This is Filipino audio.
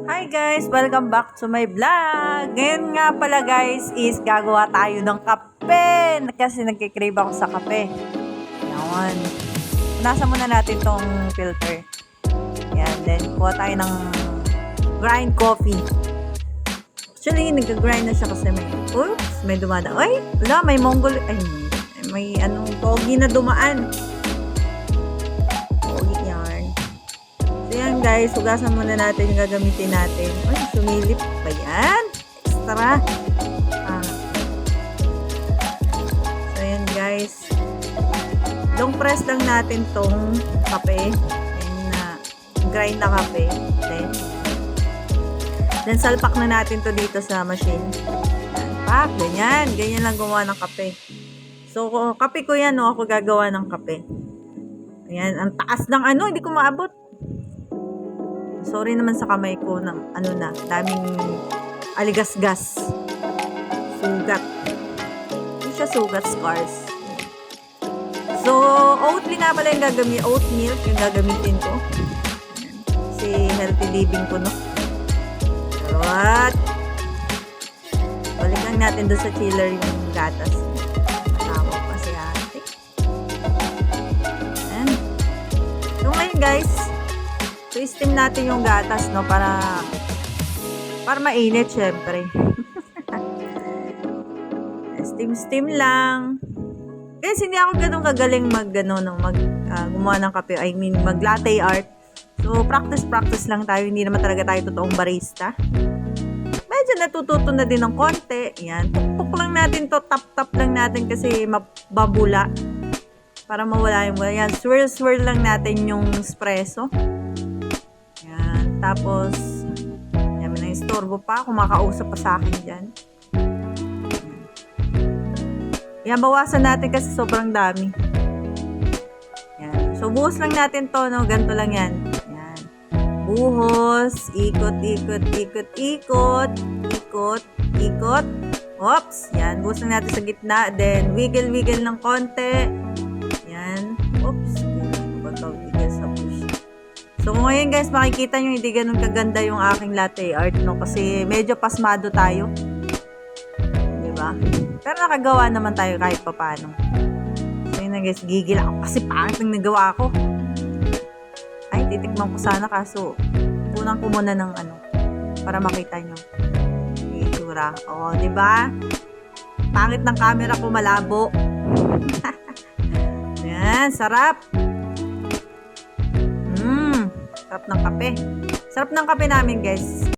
Hi guys! Welcome back to my vlog! Ngayon nga pala guys is gagawa tayo ng kape kasi nagkikrave ako sa kape. Yan. Punasan muna natin tong filter. Yan. Then kuha tayo ng grind coffee. Actually, nag-grind na siya kasi may dumadaan. Ay! Wala, may Mongol. Ay, may anong pogi na dumaan. Ayan guys, hugasan muna natin yung gagamitin natin. Ay, sumilip pa yan. Extra. So ayan guys. Long press lang natin tong kape. Ayan na grind na kape. Then salpak na natin to dito sa machine. Ayan, pak, ganyan. Ganyan lang gumawa ng kape. So, kape ko yan, no? Ako gagawa ng kape. Ayan, ang taas ng hindi ko maabot. Sorry naman sa kamay ko ng daming aligasgas. Sugat. Hindi siya sugat, scars. So, oatmeal nga pala yung gagamitin. Oat milk yung gagamitin ko. Kasi healthy living ko, no? What? Balikan natin doon sa chiller yung gatas. Matawa pa si ate. Ayan. So, ngayon guys, so, steam natin yung gatas, no? Para mainit, syempre. Steam lang. Kasi hindi ako ganun kagaling gumawa ng kape. I mean, mag-latte art. So, practice lang tayo. Hindi naman talaga tayo totoong barista. Medyo natututo na din ng konti. Yan. Pukpuk lang natin to. Tap lang natin kasi mababula. Para mawala yung yan. Swirl lang natin yung espresso. Tapos, yan, may istorbo pa. Kumakausap pa sa akin dyan. Yan, bawasan natin kasi sobrang dami. Yan. So, buhos lang natin to, no? Ganito lang yan. Yan. Buhos. Ikot. Oops. Yan. Buhos lang natin sa gitna. Then, wiggle ng konti. Yan. Oops. Wiggle sa push. So, ngayon guys, makikita nyo hindi ganun kaganda yung aking latte art, no? Kasi medyo pasmado tayo. Diba? Pero nakagawa naman tayo kahit papano. So, yun na guys, gigil ako kasi pangit ng nagawa ko. Ay, titikman ko sana kaso kunan ko muna ng para makita nyo yung itsura. O, diba? Pangit ng camera ko, malabo. Yan, sarap. Sarap ng kape. Sarap ng kape namin, guys.